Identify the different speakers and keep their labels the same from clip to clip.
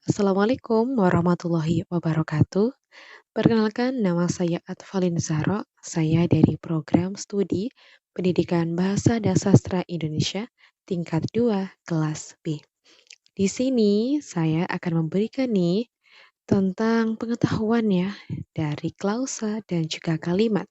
Speaker 1: Assalamualaikum warahmatullahi wabarakatuh. Perkenalkan, nama saya Atfalin Zahra. Saya dari program studi Pendidikan Bahasa dan Sastra Indonesia tingkat 2 kelas B. Di sini saya akan memberikan tentang pengetahuan ya dari klausa dan juga kalimat.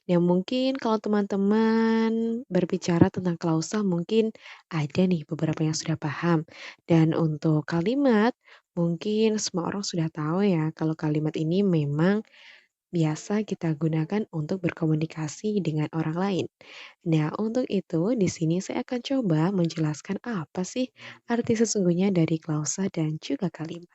Speaker 1: Yang mungkin kalau teman-teman berbicara tentang klausa mungkin ada beberapa yang sudah paham. Dan untuk kalimat mungkin semua orang sudah tahu ya kalau kalimat ini memang biasa kita gunakan untuk berkomunikasi dengan orang lain. Nah, untuk itu di sini saya akan coba menjelaskan apa sih arti sesungguhnya dari klausa dan juga kalimat.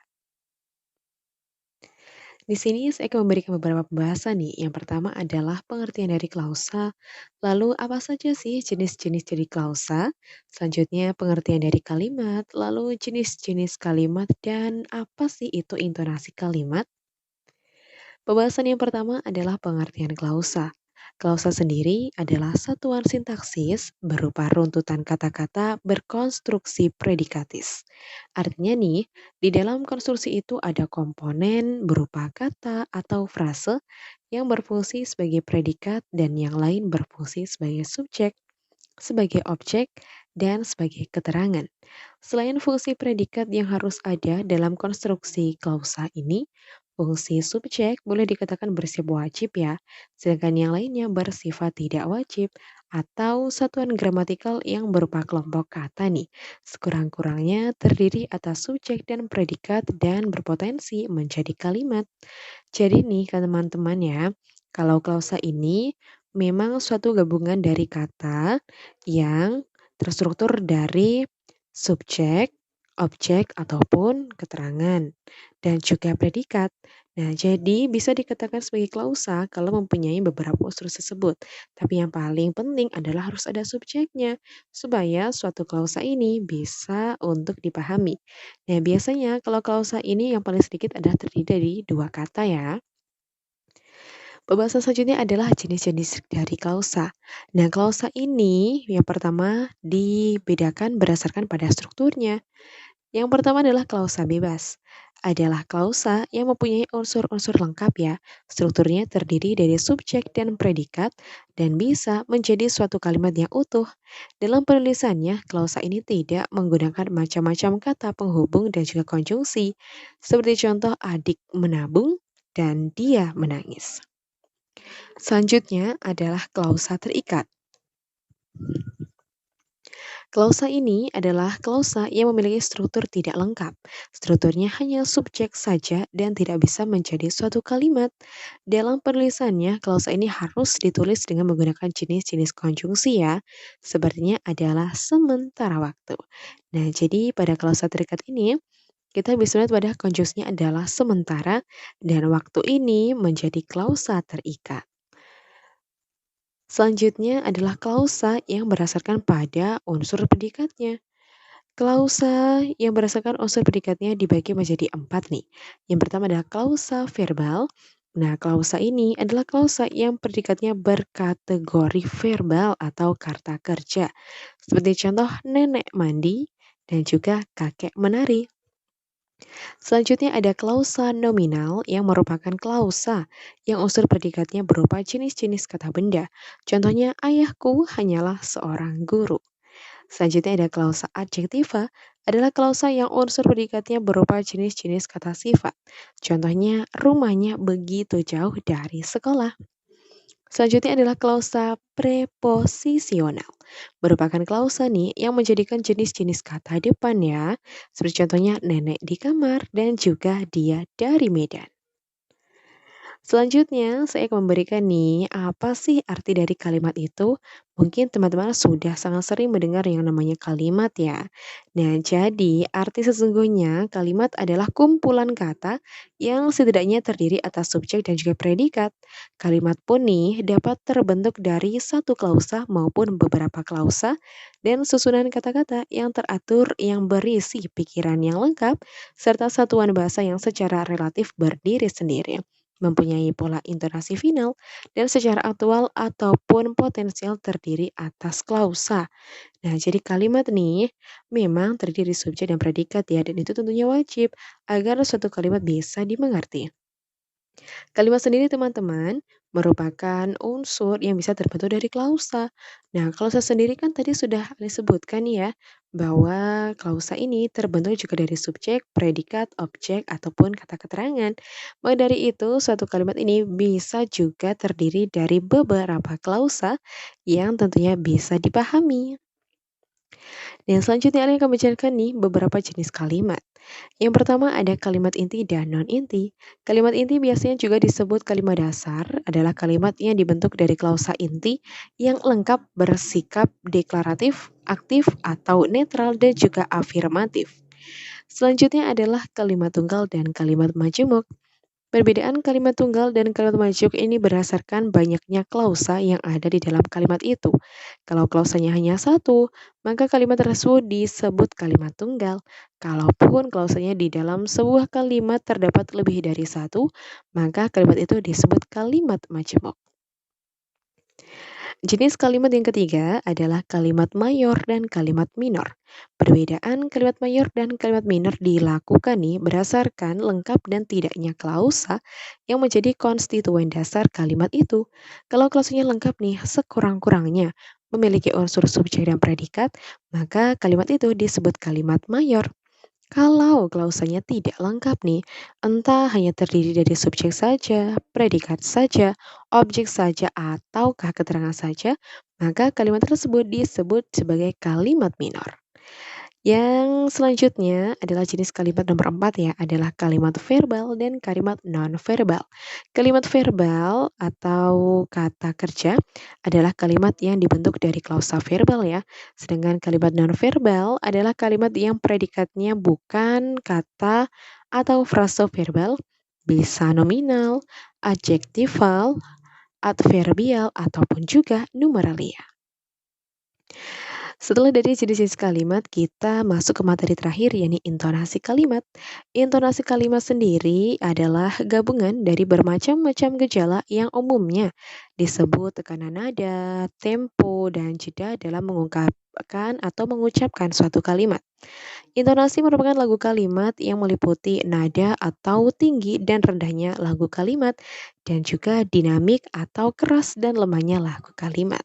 Speaker 1: Di sini saya akan memberikan beberapa pembahasan nih. Yang pertama adalah pengertian dari klausa. Lalu apa saja sih jenis-jenis dari klausa? Selanjutnya pengertian dari kalimat. Lalu jenis-jenis kalimat dan apa sih itu intonasi kalimat? Pembahasan yang pertama adalah pengertian klausa. Klausa sendiri adalah satuan sintaksis berupa runtutan kata-kata berkonstruksi predikatis. Artinya di dalam konstruksi itu ada komponen berupa kata atau frase yang berfungsi sebagai predikat dan yang lain berfungsi sebagai subjek, sebagai objek, dan sebagai keterangan. Selain fungsi predikat yang harus ada dalam konstruksi klausa ini, fungsi subjek boleh dikatakan bersifat wajib ya, sedangkan yang lainnya bersifat tidak wajib atau satuan gramatikal yang berupa kelompok kata sekurang-kurangnya terdiri atas subjek dan predikat dan berpotensi menjadi kalimat. Jadi teman-teman ya, kalau klausa ini memang suatu gabungan dari kata yang terstruktur dari subjek, objek ataupun keterangan dan juga predikat. Nah, jadi bisa dikatakan sebagai klausa kalau mempunyai beberapa unsur tersebut. Tapi yang paling penting adalah harus ada subjeknya supaya suatu klausa ini bisa untuk dipahami. Nah, biasanya kalau klausa ini yang paling sedikit adalah terdiri dari dua kata ya. Pembahasan selanjutnya adalah jenis-jenis dari klausa. Nah, klausa ini yang pertama dibedakan berdasarkan pada strukturnya. Yang pertama adalah klausa bebas. Adalah klausa yang mempunyai unsur-unsur lengkap ya. Strukturnya terdiri dari subjek dan predikat dan bisa menjadi suatu kalimat yang utuh. Dalam penulisannya, klausa ini tidak menggunakan macam-macam kata penghubung dan juga konjungsi. Seperti contoh adik menabung dan dia menangis. Selanjutnya adalah klausa terikat. Klausa ini adalah klausa yang memiliki struktur tidak lengkap. Strukturnya hanya subjek saja dan tidak bisa menjadi suatu kalimat. Dalam penulisannya, klausa ini harus ditulis dengan menggunakan jenis-jenis konjungsi ya. Sepertinya adalah sementara waktu. Nah, jadi pada klausa terikat ini, kita bisa lihat pada konjungsinya adalah sementara dan waktu ini menjadi klausa terikat. Selanjutnya adalah klausa yang berdasarkan pada unsur predikatnya. Klausa yang berdasarkan unsur predikatnya dibagi menjadi 4 nih. Yang pertama adalah klausa verbal. Nah, klausa ini adalah klausa yang predikatnya berkategori verbal atau kata kerja. Seperti contoh nenek mandi dan juga kakek menari. Selanjutnya ada klausa nominal yang merupakan klausa yang unsur predikatnya berupa jenis-jenis kata benda. Contohnya ayahku hanyalah seorang guru. Selanjutnya ada klausa adjektiva adalah klausa yang unsur predikatnya berupa jenis-jenis kata sifat. Contohnya rumahnya begitu jauh dari sekolah. Selanjutnya adalah klausa preposisional. Merupakan klausa yang menjadikan jenis-jenis kata depan ya. Seperti contohnya nenek di kamar dan juga dia dari Medan. Selanjutnya, saya akan memberikan apa sih arti dari kalimat itu? Mungkin teman-teman sudah sangat sering mendengar yang namanya kalimat ya. Nah, jadi arti sesungguhnya kalimat adalah kumpulan kata yang setidaknya terdiri atas subjek dan juga predikat. Kalimat pun dapat terbentuk dari satu klausa maupun beberapa klausa dan susunan kata-kata yang teratur yang berisi pikiran yang lengkap serta satuan bahasa yang secara relatif berdiri sendiri. mempunyai pola intonasi final, dan secara aktual ataupun potensial terdiri atas klausa. Nah, jadi kalimat nih memang terdiri subjek dan predikat ya, dan itu tentunya wajib agar suatu kalimat bisa dimengerti. Kalimat sendiri teman-teman merupakan unsur yang bisa terbentuk dari klausa. Nah, klausa sendiri kan tadi sudah disebutkan ya, bahwa klausa ini terbentuk juga dari subjek, predikat, objek, ataupun kata keterangan. Maka dari itu, suatu kalimat ini bisa juga terdiri dari beberapa klausa yang tentunya bisa dipahami. Dan selanjutnya Alia akan bicarakan nih beberapa jenis kalimat. Yang pertama ada kalimat inti dan non-inti. Kalimat inti biasanya juga disebut kalimat dasar, adalah kalimat yang dibentuk dari klausa inti yang lengkap bersikap deklaratif, aktif, atau netral, dan juga afirmatif. Selanjutnya adalah kalimat tunggal dan kalimat majemuk. Perbedaan kalimat tunggal dan kalimat majemuk ini berdasarkan banyaknya klausa yang ada di dalam kalimat itu. Kalau klausanya hanya satu, maka kalimat tersebut disebut kalimat tunggal. Kalaupun klausanya di dalam sebuah kalimat terdapat lebih dari satu, maka kalimat itu disebut kalimat majemuk. Jenis kalimat yang ketiga adalah kalimat mayor dan kalimat minor. Perbedaan kalimat mayor dan kalimat minor dilakukan nih berdasarkan lengkap dan tidaknya klausa yang menjadi konstituen dasar kalimat itu. Kalau klausanya lengkap nih sekurang-kurangnya memiliki unsur subjek dan predikat, maka kalimat itu disebut kalimat mayor. Kalau klausanya tidak lengkap nih, entah hanya terdiri dari subjek saja, predikat saja, objek saja, ataukah keterangan saja, maka kalimat tersebut disebut sebagai kalimat minor. Yang selanjutnya adalah jenis kalimat nomor 4 ya, adalah kalimat verbal dan kalimat non-verbal. Kalimat verbal atau kata kerja adalah kalimat yang dibentuk dari klausa verbal ya. Sedangkan kalimat non-verbal adalah kalimat yang predikatnya bukan kata atau frase verbal, bisa nominal, adjektival, adverbial, ataupun juga numeralia. Setelah dari jenis-jenis kalimat, kita masuk ke materi terakhir yakni intonasi kalimat. Intonasi kalimat sendiri adalah gabungan dari bermacam-macam gejala yang umumnya disebut tekanan nada, tempo, dan jeda dalam mengungkapkan atau mengucapkan suatu kalimat. Intonasi merupakan lagu kalimat yang meliputi nada atau tinggi dan rendahnya lagu kalimat dan juga dinamik atau keras dan lemahnya lagu kalimat.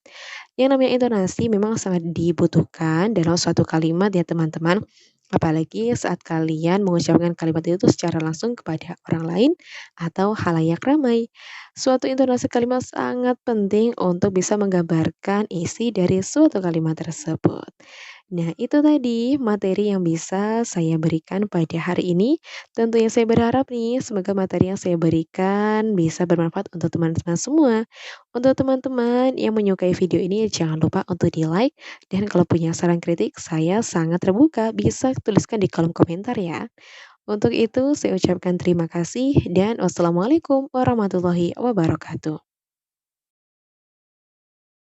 Speaker 1: Yang namanya intonasi memang sangat dibutuhkan dalam suatu kalimat ya teman-teman. Apalagi saat kalian mengucapkan kalimat itu secara langsung kepada orang lain atau halayak ramai. Suatu intonasi kalimat sangat penting untuk bisa menggambarkan isi dari suatu kalimat tersebut. Nah, itu tadi materi yang bisa saya berikan pada hari ini. Tentunya saya berharap nih, semoga materi yang saya berikan bisa bermanfaat untuk teman-teman semua. Untuk teman-teman yang menyukai video ini, jangan lupa untuk di-like. Dan kalau punya saran kritik, saya sangat terbuka. Bisa tuliskan di kolom komentar ya. Untuk itu, saya ucapkan terima kasih dan wassalamualaikum warahmatullahi wabarakatuh.